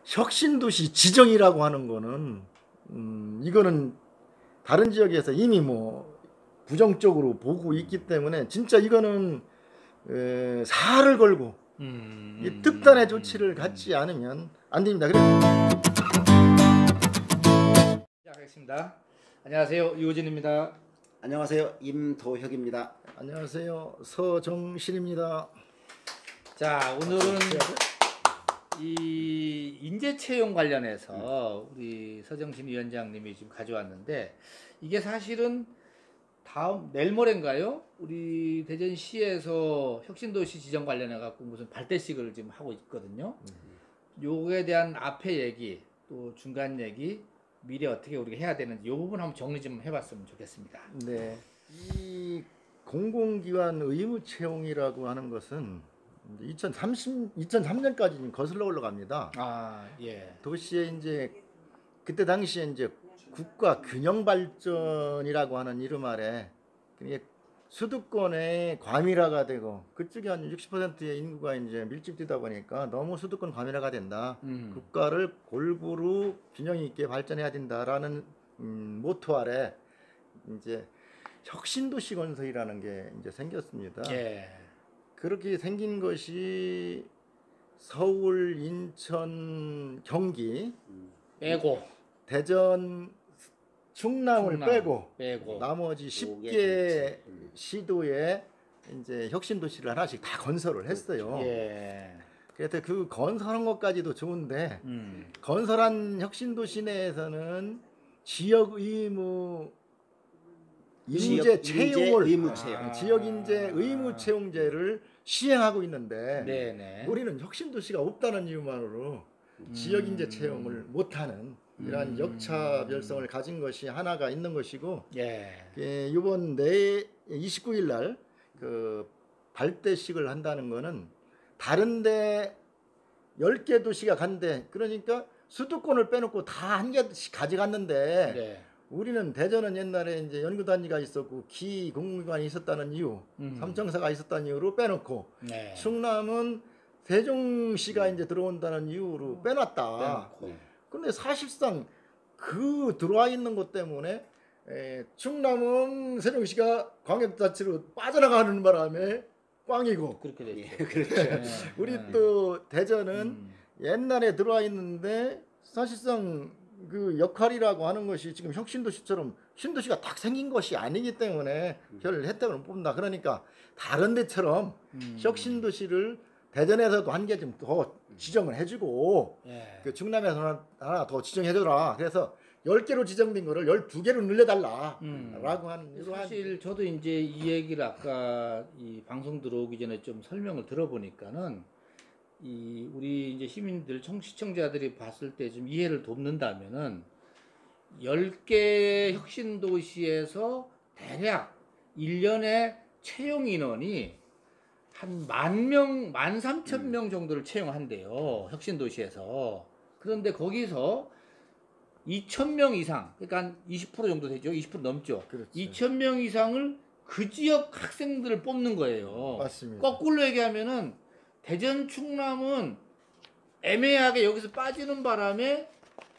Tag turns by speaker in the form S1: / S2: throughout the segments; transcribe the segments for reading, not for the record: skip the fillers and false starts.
S1: 혁신도시 지정이라고 하는 거는 이거는 다른 지역에서 이미 뭐 부정적으로 보고 있기 때문에 진짜 이거는 사활을 걸고 이 특단의 조치를 갖지 않으면 안 됩니다.
S2: 시작하겠습니다. 안녕하세요, 이호진입니다.
S3: 안녕하세요, 임도혁입니다.
S1: 안녕하세요, 서정실입니다.
S2: 자, 오늘은 이 인재 채용 관련해서 우리 서정신 위원장님이 지금 가져왔는데, 이게 사실은 내일 모레인가요? 우리 대전시에서 혁신도시 지정 관련해 갖고 무슨 발대식을 지금 하고 있거든요. 요거에 대한 앞에 얘기, 또 중간 얘기, 미래 어떻게 우리가 해야 되는지 이 부분 한번 정리 좀 해봤으면 좋겠습니다.
S1: 네, 이 공공기관 의무 채용이라고 하는 것은 2003년까지 거슬러 올라갑니다.
S2: 아, 예.
S1: 도시에 이제 그때 당시에 이제 국가 균형 발전이라고 하는 이름 아래 수도권의 과밀화가 되고 그쪽에 한 60%의 인구가 이제 밀집되다 보니까 너무 수도권 과밀화가 된다. 국가를 골고루 균형 있게 발전해야 된다라는 모토 아래 이제 혁신도시 건설이라는 게 이제 생겼습니다.
S2: 예.
S1: 그렇게 생긴 것이 서울, 인천, 경기
S2: 빼고
S1: 대전, 충남을 빼고 나머지 10개 시도에 이제 혁신도시를 하나씩 다 건설을 했어요.
S2: 예.
S1: 그래서 그 건설한 것까지도 좋은데 건설한 혁신도시 내에서는 지역 의무 인재 채용을 지역 인재 의무 채용제를 시행하고 있는데
S2: 네네.
S1: 우리는 혁신도시가 없다는 이유만으로 지역 인재 채용을 못하는 이러한 역차별성을 가진 것이 하나가 있는 것이고,
S2: 예.
S1: 이번 29일 날 그 발대식을 한다는 거는 다른데 10개 도시가 간대. 그러니까 수도권을 빼놓고 다 한 개씩 가져갔는데
S2: 네. 우리는
S1: 대전은 옛날에 이제 연구단지가 있었고 기 공공기관이 있었다는 이유, 삼청사가 있었다는 이유로 빼놓고,
S2: 네.
S1: 충남은 세종시가 이제 들어온다는 이유로 빼놨다. 근데 사실상 그 들어와 있는 것 때문에 충남은 세종시가 광역자치로 빠져나가는 바람에 꽝이고,
S2: 그렇게 됐죠.
S3: 예, 그렇죠.
S2: 네.
S1: 우리 또 대전은 옛날에 들어와 있는데 사실상 그 역할이라고 하는 것이 지금 혁신도시처럼 신도시가 딱 생긴 것이 아니기 때문에 별 혜택을 못 본다. 그러니까 다른 데처럼 혁신도시를 대전에서도 한 개 좀 더 지정을 해주고,
S2: 예.
S1: 그 충남에서 하나 더 지정해줘라. 그래서 10개로 지정된 거를 12개로 늘려달라 라고 하는 이러한.
S2: 사실 저도 이제 이 얘기를 아까 이 방송 들어오기 전에 좀 설명을 들어보니까는 이 우리 이제 시민들 시청자들이 봤을 때 좀 이해를 돕는다면은 10개 혁신도시에서 대략 1년에 채용 인원이 한 10,000명, 13,000명 정도를 채용한대요. 혁신도시에서. 그런데 거기서 2,000명 이상, 그러니까 한 20% 정도 되죠. 20% 넘죠.
S1: 그렇죠.
S2: 2,000명 이상을 그 지역 학생들을 뽑는 거예요.
S1: 맞습니다.
S2: 거꾸로 얘기하면은 대전, 충남은 애매하게 여기서 빠지는 바람에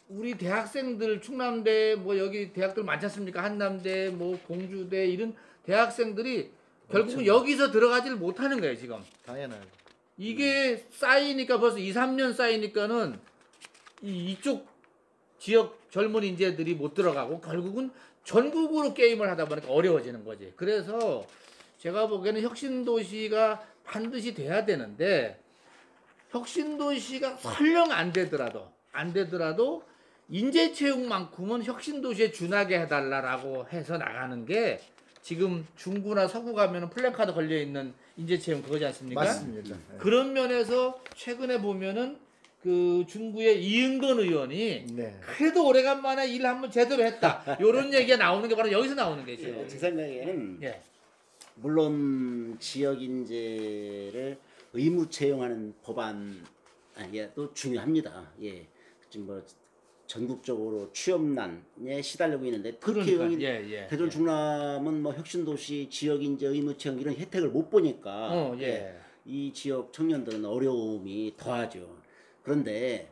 S2: 우리 대학생들, 충남대 뭐 여기 대학들 많지 않습니까? 한남대, 뭐 공주대 이런 대학생들이 결국은 여기서 들어가지를 못하는 거예요, 지금.
S1: 당연하죠.
S2: 이게 쌓이니까 벌써 2, 3년 쌓이니까는 이쪽 지역 젊은 인재들이 못 들어가고 결국은 전국으로 게임을 하다 보니까 어려워지는 거지. 그래서 제가 보기에는 혁신도시가 반드시 돼야 되는데, 혁신도시가 설령 안 되더라도 인재 채용만큼은 혁신도시에 준하게 해달라고 해서 나가는 게, 지금 중구나 서구 가면은 플래카드 걸려 있는 인재 채용 그거지 않습니까?
S1: 맞습니다.
S2: 그런 면에서 최근에 보면은 그 중구의 이은건 의원이 그래도 오래간만에 일 한번 제대로 했다. 이런 얘기가 나오는 게 바로 여기서 나오는 게죠.
S3: 예, 제 생각에는 물론 지역 인재를 의무 채용하는 법안도 중요합니다. 예, 지금 뭐 전국적으로 취업난에 시달리고 있는데 특히 대전 충남은 뭐 혁신도시 지역 인재 의무 채용 이런 혜택을 못 보니까 이 지역 청년들은 어려움이 더하죠. 그런데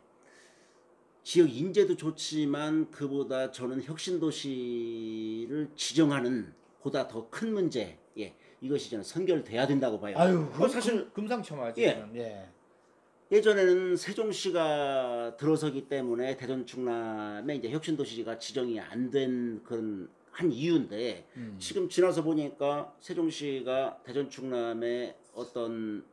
S3: 지역 인재도 좋지만 그보다 저는 혁신도시를 지정하는 보다 더 큰 문제, 예, 이것이 저는 선결돼야 된다고 봐요.
S2: 아유,
S3: 사실
S2: 금상첨화지.
S3: 예.
S2: 예.
S3: 예전에는 세종시가 들어서기 때문에 대전 충남에 이제 혁신도시가 지정이 안 된 그런 한 이유인데 지금 지나서 보니까 세종시가 대전 충남의 어떤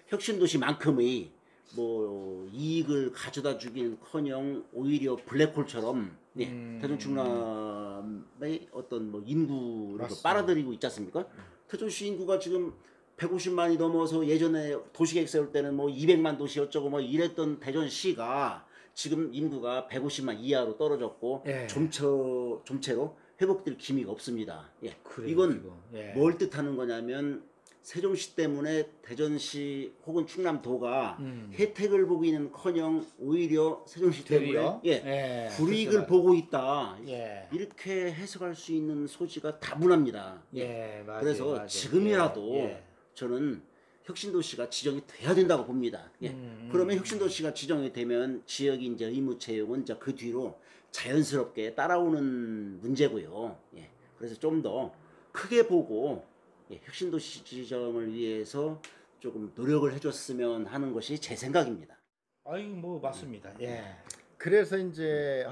S3: 혁신도시만큼의 뭐 이익을 가져다 주긴커녕 오히려 블랙홀처럼 예, 대전 충남의 어떤 뭐 인구를 빨아들이고 있지 않습니까? 대전시 인구가 지금 150만이 넘어서 예전에 도시계획 세울 때는 뭐 200만 도시 어쩌고 뭐 이랬던 대전시가 지금 인구가 150만 이하로 떨어졌고
S2: 예.
S3: 좀채로 회복될 기미가 없습니다. 예.
S2: 그래요,
S3: 이건
S2: 지금. 예.
S3: 뭘 뜻하는 거냐면 세종시 때문에 대전시 혹은 충남도가 혜택을 보기는커녕 오히려 세종시 때문에
S2: 되리요?
S3: 예,
S2: 예.
S3: 불이익을
S2: 그렇죠.
S3: 보고 있다.
S2: 예.
S3: 이렇게 해석할 수 있는 소지가 다분합니다.
S2: 예, 맞아요.
S3: 그래서
S2: 맞아요.
S3: 지금이라도
S2: 예.
S3: 저는 혁신도시가 지정이 돼야 된다고 봅니다. 예. 그러면 혁신도시가 지정이 되면 지역이 이제 의무 채용은 이제 그 뒤로 자연스럽게 따라오는 문제고요. 예. 그래서 좀 더 크게 보고 예, 혁신도시 지정을 위해서 조금 노력을 해줬으면 하는 것이 제 생각입니다.
S2: 아유, 뭐 맞습니다. 예.
S1: 그래서 이제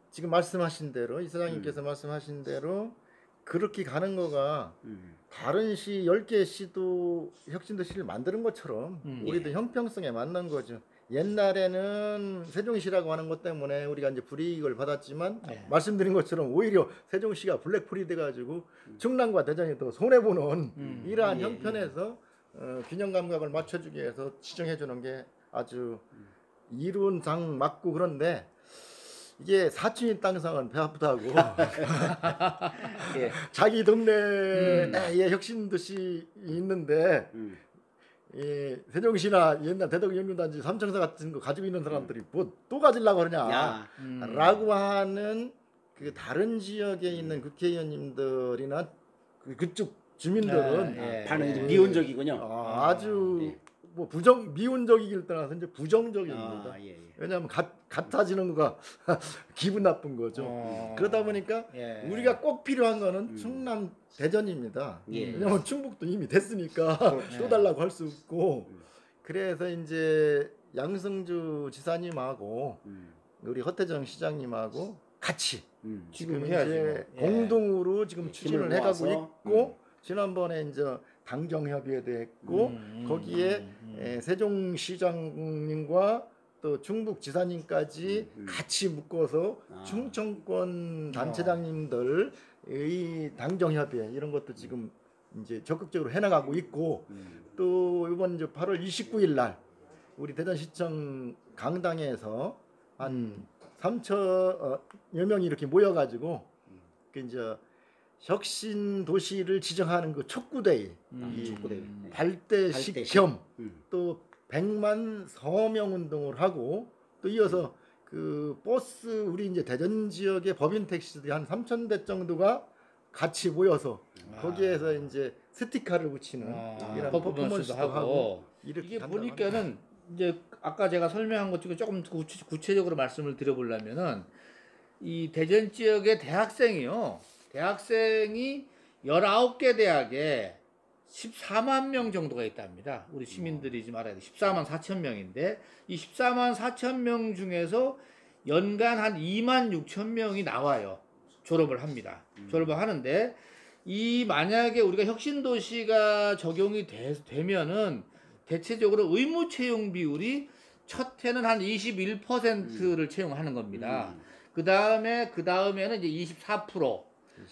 S1: 지금 말씀하신 대로 이사장님께서 말씀하신 대로 그렇게 가는 거가 다른 시 10개 시도 혁신도시를 만드는 것처럼 우리도 형평성에 맞는 거죠. 옛날에는 세종시라고 하는 것 때문에 우리가 이제 불이익을 받았지만
S2: 네.
S1: 말씀드린 것처럼 오히려 세종시가 블랙풀이 돼가지고 충남과 대전이 더 손해보는 이러한
S3: 예,
S1: 형편에서 균형 감각을 맞춰주기 위해서 지정해주는 게 아주 이론상 맞고 그런데 이게 사촌인 땅상은 배 아프다고
S3: 예.
S1: 자기 동네에 혁신도시 있는데 이 세종시나 옛날 대덕연구단지 삼청사 같은 거 가지고 있는 사람들이 뭐 또 가지려고
S3: 야.
S1: 그러냐라고 하는 그 다른 지역에 있는 국회의원님들이나 그쪽 주민들은
S2: 예.
S3: 반응이 좀
S2: 예.
S3: 미온적이군요.
S1: 아주
S3: 예.
S1: 뭐 미온적이길 떠나서 이제 부정적입니다.
S3: 예, 예.
S1: 왜냐하면 같아지는 거가 기분 나쁜 거죠. 그러다 보니까
S2: 예.
S1: 우리가 꼭 필요한 거는 충남 대전입니다.
S3: 예.
S1: 왜냐하면 충북도 이미 됐으니까
S3: 그렇죠.
S1: 또 달라고 할 수 없고 그래서 이제 양승주 지사님하고 우리 허태정 시장님하고 같이 지금
S2: 해야죠.
S1: 이제
S2: 예.
S1: 공동으로 지금 추진을
S3: 힘을
S1: 해가고
S3: 모아서,
S1: 있고 지난번에 이제 당정협의회도 했고 거기에 세종시장님과 또 충북지사님까지 같이 묶어서 충청권 단체장님들의 당정협의회 이런 것도 지금 이제 적극적으로 해나가고 있고 또 이번 이제 8월 29일 날 우리 대전시청 강당에서 한 3천여 명이 이렇게 모여가지고 그 이제 혁신 도시를 지정하는 그 촉구대회, 이 발대식 겸 또 100만 서명 운동을 하고 또 이어서 그 버스 우리 이제 대전 지역의 법인 택시들이 한 3,000대 정도가 같이 모여서 거기에서 이제 스티커를 붙이는 이런 퍼포먼스도 하고
S2: 이게 보니까는 이제 아까 제가 설명한 것 중에 조금 구체적으로 말씀을 드려보려면은 이 대전 지역의 대학생이 19개 대학에 14만 명 정도가 있답니다. 우리 시민들이 좀 알아야 돼. 14만 4천 명인데 이 14만 4천 명 중에서 연간 한 2만 6천 명이 나와요. 졸업을 합니다. 졸업을 하는데 이 만약에 우리가 혁신도시가 적용이 되면은 대체적으로 의무 채용 비율이 첫 해는 한 21%를 채용하는 겁니다. 그 다음에는 이제 24%,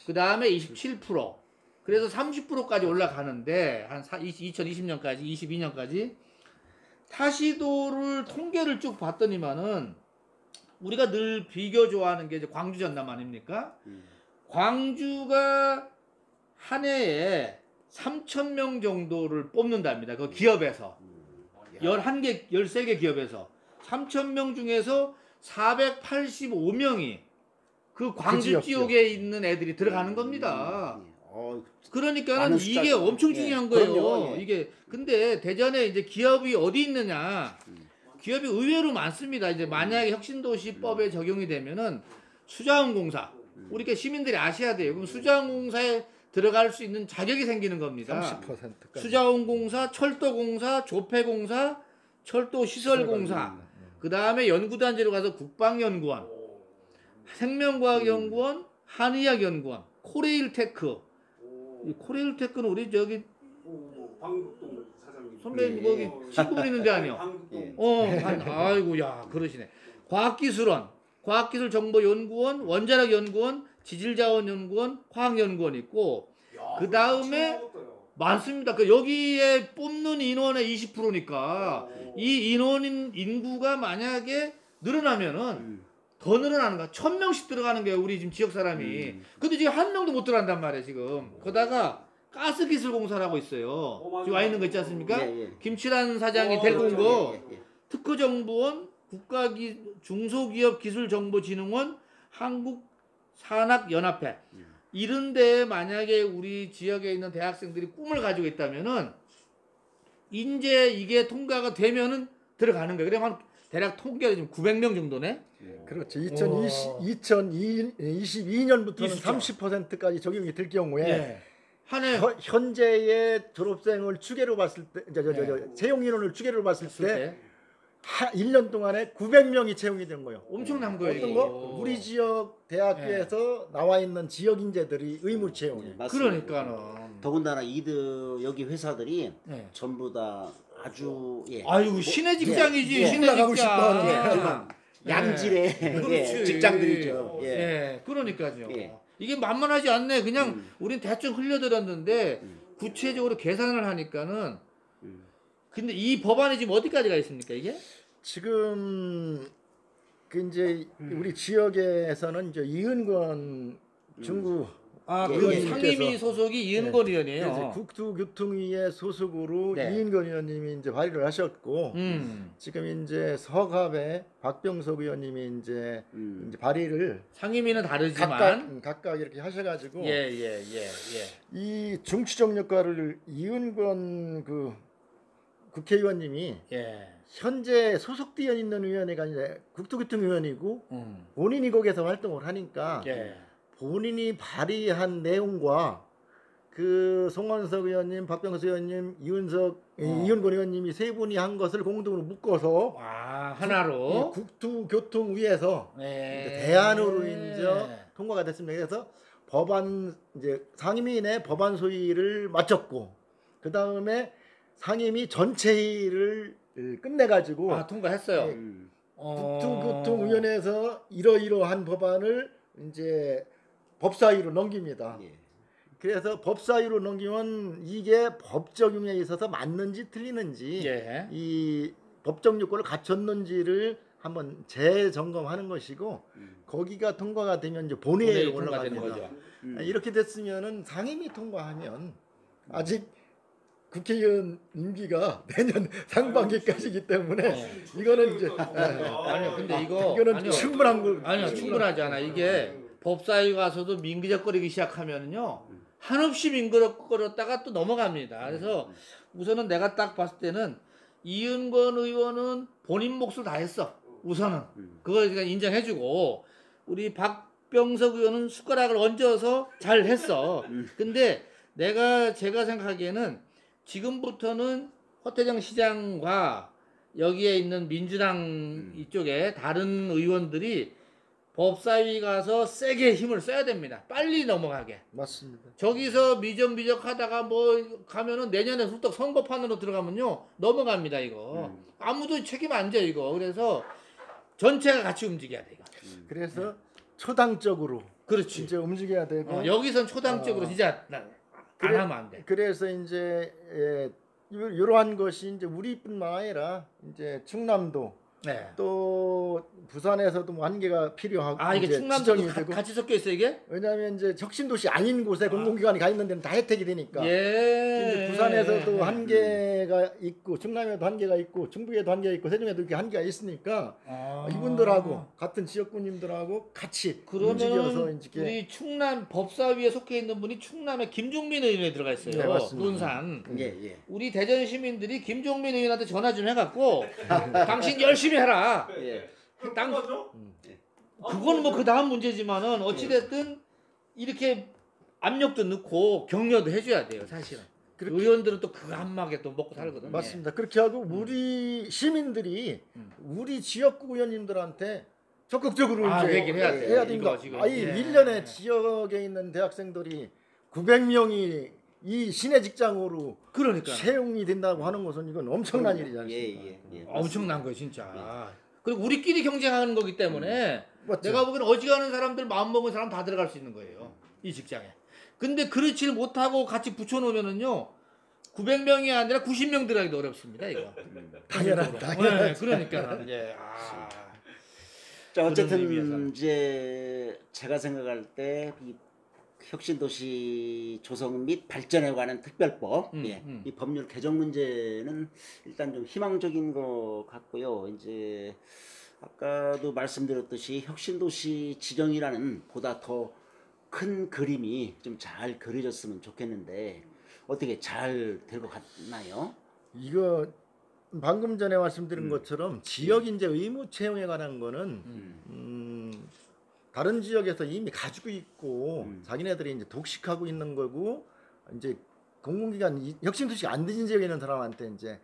S2: 그 다음에 27%, 그래서 30%까지 올라가는데 한 2020년까지, 22년까지 타시도를 통계를 쭉 봤더니만은 우리가 늘 비교 좋아하는 게 이제 광주 전남 아닙니까? 광주가 한 해에 3,000명 정도를 뽑는답니다. 그 기업에서 11개, 13개 기업에서 3,000명 중에서 485명이 그 광주 지역에 있는 애들이 들어가는 겁니다. 그러니까는 이게 엄청 중요한 거예요.
S3: 그럼요, 예.
S2: 이게 근데 대전에 이제 기업이 어디 있느냐? 기업이 의외로 많습니다. 이제 만약에 혁신도시법에 적용이 되면은 수자원공사, 우리 시민들이 아셔야 돼요. 그럼 수자원공사에 들어갈 수 있는 자격이 생기는 겁니다.
S1: 30%까지.
S2: 수자원공사, 철도공사, 조폐공사, 철도시설공사, 그 다음에 연구단지로 가서 국방연구원, 생명과학연구원, 한의학연구원, 코레일테크. 이 코레일테크는 우리 저기
S4: 방극동 사장님.
S2: 선배님
S3: 예.
S2: 거기 친구분 있는데 아니요?
S4: 방극동.
S2: 아이고 야 그러시네. 과학기술원, 과학기술정보연구원, 원자력연구원, 지질자원연구원, 화학연구원 있고 그 다음에 많습니다. 그 여기에 뽑는 인원의 20%니까 이 인구가 만약에 늘어나면은 더 늘어나는 거야. 1000명씩 들어가는 거예요. 우리 지금 지역 사람이. 근데 지금 한 명도 못 들어간단 말이에요. 지금. 거다가 가스기술공사라고 있어요. 지금 와 있는 거 있지 않습니까?
S3: 예, 예.
S2: 김치란 사장이 데리고 온 거.
S3: 예, 예.
S2: 특허정보원, 중소기업기술정보진흥원, 한국산학연합회 이런 데 만약에 우리 지역에 있는 대학생들이 꿈을 가지고 있다면은 이제 이게 통과가 되면은 들어가는 거예요. 그러면 대략 통계가 지금 900명 정도네.
S1: 그렇죠. 2022년부터는
S2: 있죠.
S1: 30%까지 적용이 될 경우에
S2: 예. 한 해
S1: 현재의 졸업생을 추계로 봤을 때, 채용 인원을 추계로 봤을
S2: 했을
S1: 때
S2: 때
S1: 1년 동안에 900명이 채용이 된 거예요.
S2: 엄청난 거예요.
S1: 어떤
S2: 이거.
S1: 거? 우리 지역 대학교에서 나와 있는 지역 인재들이 의무 채용이에요.
S3: 맞습니다.
S2: 그러니까는.
S3: 더군다나 여기 회사들이
S2: 예.
S3: 전부 다 아주
S2: 아유 신의 직장이지
S3: 예.
S2: 신의
S1: 올라가고
S2: 직장.
S1: 싶어하는
S3: 예, 정말 양질의
S2: 그렇지.
S3: 직장들이죠. 예.
S2: 예, 그러니까요.
S3: 예.
S2: 이게 만만하지 않네. 그냥 우린 대충 흘려들었는데 구체적으로 계산을 하니까는. 근데 이 법안이 지금 어디까지 가 있습니까 이게?
S1: 지금 그 이제 우리 지역에서는 이제 이은권 중구
S3: 예,
S2: 그
S3: 예.
S2: 상임위 소속이 이은권
S1: 그래서
S2: 의원이에요.
S1: 국토교통위의 소속으로
S2: 네.
S1: 이은권 의원님이 이제 발의를 하셨고 지금 이제 서갑에 박병석 의원님이 이제 발의를
S2: 상임위는 다르지만
S1: 각각 이렇게 하셔가지고
S2: 예.
S1: 이 중추적 역할을 이은권 그 국회의원님이
S2: 예.
S1: 현재 소속되어 있는 의원회가 이제 국토교통위원이고 본인이 거기서 활동을 하니까
S2: 예.
S1: 본인이 발의한 내용과 그 송원석 의원님, 박병수 의원님, 이은권 의원님이 세 분이 한 것을 공동으로 묶어서
S2: 하나로
S1: 국토교통위에서
S2: 예.
S1: 이제 대안으로 이제 통과가 됐습니다. 그래서 법안 이제 상임위의 법안 소위를 마쳤고 그 다음에 상임위 전체 회의를 끝내가지고
S2: 통과했어요.
S1: 국토교통위원회에서 이러이러한 법안을 이제 법사위로 넘깁니다.
S3: 예.
S1: 그래서 법사위로 넘기면 이게 법 적용에 있어서 맞는지 틀리는지
S2: 예.
S1: 이 법적 요건을 갖췄는지를 한번 재점검하는 것이고 거기가 통과가 되면 이제 본회의에
S2: 통과되는
S1: 올라갑니다.
S2: 거죠.
S1: 이렇게 됐으면은 상임위 통과하면 아직 국회의원 임기가 내년 상반기까지이기 때문에 이거는 이제
S2: 아니요, 근데 이거는
S1: 이거는 충분한 거
S2: 아니요, 충분하지 않아. 이게 법사위 가서도 민기적거리기 시작하면은요 한없이 민기적거렸다가 또 넘어갑니다. 그래서 우선은 내가 딱 봤을 때는 이은권 의원은 본인 몫을 다 했어. 우선은 그걸 그냥 인정해주고 우리 박병석 의원은 숟가락을 얹어서 잘 했어. 근데 제가 생각하기에는 지금부터는 허태정 시장과 여기에 있는 민주당 이쪽에 다른 의원들이 법사위 가서 세게 힘을 써야 됩니다. 빨리 넘어가게.
S1: 맞습니다.
S2: 저기서 미적미적 하다가 뭐 가면은 내년에 훌떡 선거판으로 들어가면요 넘어갑니다 이거. 아무도 책임 안 져 이거. 그래서 전체가 같이 움직여야 돼 이거.
S1: 그래서 초당적으로
S2: 그렇지.
S1: 이제 움직여야 되고
S2: 여기선 초당적으로 진짜 안 하면 안 돼.
S1: 그래서 이제 이러한 것이 이제 우리뿐만 아니라 이제 충남도
S2: 네.
S1: 또 부산에서도 뭐 한계가 필요하고
S2: 아 이게
S1: 이제
S2: 충남도
S1: 지정이 되고
S2: 같이 섞여 있어 이게?
S1: 왜냐하면 이제 혁신도시 아닌 곳에 공공기관이 가 있는 데는 다 혜택이 되니까
S2: 예.
S1: 이제 부산에서도 한계가 있고 충남에도 한계가 있고 충북에도 한계가 있고 세종에도 이렇게 한계가 있으니까
S2: 아.
S1: 이분들하고 같은 지역군님들하고 같이 움직여서
S2: 그러면
S1: 이제
S2: 우리 충남 법사위에 속해 있는 분이 충남의 김종민 의원에 들어가 있어요.
S1: 네, 맞습니다.
S2: 논산.
S3: 예.
S2: 우리 대전 시민들이 김종민 의원한테 전화 좀 해갖고 당신 열심히 해라.
S3: 예.
S2: 땅
S4: 맞죠?
S2: 그거는 뭐 그 다음 문제지만은 어찌됐든 이렇게 압력도 넣고 격려도 해줘야 돼요 사실은. 의원들은 또 그 한막에 또 먹고 살거든.
S1: 맞습니다. 그렇게 하고 우리 시민들이 우리 지역구 의원님들한테 적극적으로
S2: 아,
S1: 이제
S2: 얘기를 해야 돼.
S1: 해야 됩니다.
S2: 이거 지금.
S1: 아니
S2: 예.
S1: 1년에 지역에 있는 대학생들이 900명이 이 시내 직장으로
S2: 그러니까
S1: 채용이 된다고 하는 것은 이건 엄청난 일이지 않습니까?
S3: 예.
S2: 엄청난 거예요 진짜. 그리고 우리끼리 경쟁하는 거기 때문에
S1: 맞죠?
S2: 내가 보기에는 어지간한 사람들 마음먹은 사람 다 들어갈 수 있는 거예요 이 직장에. 근데 그렇지 못하고 같이 붙여놓으면은요 900명이 아니라 90명 들어가기도 어렵습니다 이거.
S1: 당연하다.
S2: 네, 그러니까 이제
S3: 자
S2: 그런 의미에서.
S3: 어쨌든 이제 제가 생각할 때 이 혁신도시 조성 및 발전에 관한 특별법, 이 법률 개정 문제는 일단 좀 희망적인 것 같고요. 이제 아까도 말씀드렸듯이 혁신도시 지정이라는 보다 더 큰 그림이 좀 잘 그려졌으면 좋겠는데 어떻게 잘 될 것 같나요?
S1: 이거 방금 전에 말씀드린 것처럼 지역 인재 의무 채용에 관한 거는 다른 지역에서 이미 가지고 있고 자기네들이 이제 독식하고 있는 거고 이제 공공기관 혁신도시가 안 되는 지역에 있는 사람한테 이제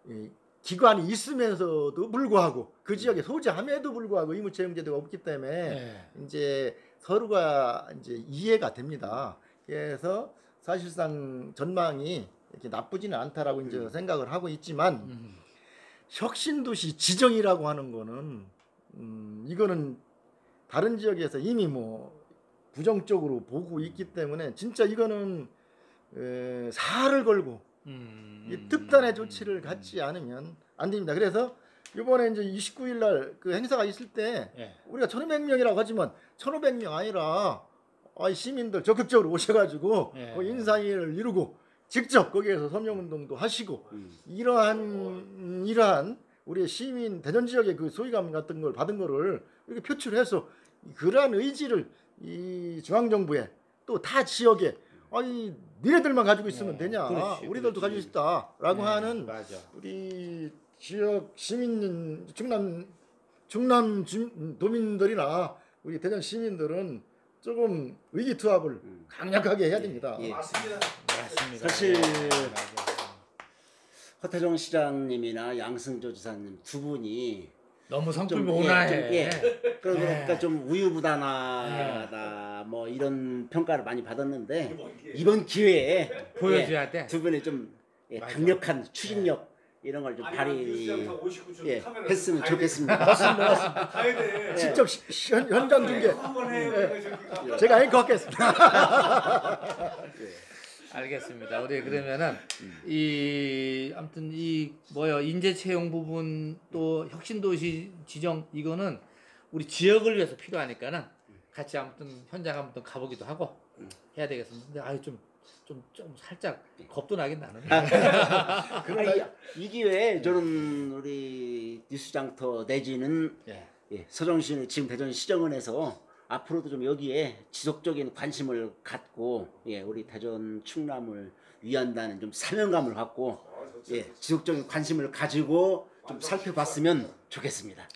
S1: 이 기관이 있으면서도 불구하고 그 지역에 소재함에도 불구하고 의무 채용 제도가 없기 때문에 이제 서로가 이제 이해가 됩니다. 그래서 사실상 전망이 이렇게 나쁘지는 않다라고 이제 생각을 하고 있지만 혁신도시 지정이라고 하는 거는 이거는 다른 지역에서 이미 뭐 부정적으로 보고 있기 때문에 진짜 이거는 사활을 걸고 이 특단의 조치를 갖지 않으면 안 됩니다. 그래서 이번에 이제 29일 날 그 행사가 있을 때 우리가 1,500명이라고 하지만 1,500명 아니라 시민들 적극적으로 오셔가지고 그 인사회를 이루고 직접 거기에서 서명운동도 하시고 이러한 우리 시민 대전 지역의 그 소외감 같은 걸 받은 거를 이렇게 표출해서 그러한 의지를 이 중앙정부에 또 다 지역에 니네들만 가지고 있으면 되냐 우리들도 가지고 있다라고 하는
S2: 맞아.
S1: 우리 지역 시민 충남 도민들이나 우리 대전 시민들은 조금 의기투합을 강력하게 해야 됩니다.
S4: 맞습니다.
S2: 맞습니다.
S3: 사실
S2: 맞아.
S3: 허태정 시장님이나 양승조 지사님 두 분이
S2: 너무 성품
S3: 좀,
S2: 온화해.
S3: 그러니까 좀 우유부단하다 뭐 이런 평가를 많이 받았는데 이번 기회에
S2: 보여줘야 돼.
S3: 두 분이 좀
S2: 맞아.
S3: 강력한 추진력 이런 걸 좀 했으면 좋겠습니다.
S1: 맞습니다.
S4: 가야 돼.
S1: 직접 현장 중계
S4: 한번 해.
S1: 제가 앵커 하겠습니다.
S2: 알겠습니다. 우리 그러면은 아무튼 인재 채용 부분 또 혁신도시 지정 이거는 우리 지역을 위해서 필요하니까는 같이 아무튼 현장 한번 가보기도 하고 해야 되겠습니다. 근데 좀 살짝 겁도 나긴 나는.
S3: 이 기회에 저는 우리 뉴스장터 내지는 서정시는 지금 대전 시정원에서 앞으로도 좀 여기에 지속적인 관심을 갖고 우리 대전 충남을 위한다는 좀 사명감을 갖고 지속적인 관심을 가지고 좀 살펴봤으면 좋겠습니다.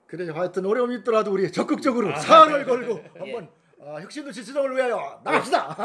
S1: 그래요. 하여튼 어려움이 있더라도 우리 적극적으로 사활을 걸고 한번 혁신도시 지정을 위하여 나갑시다.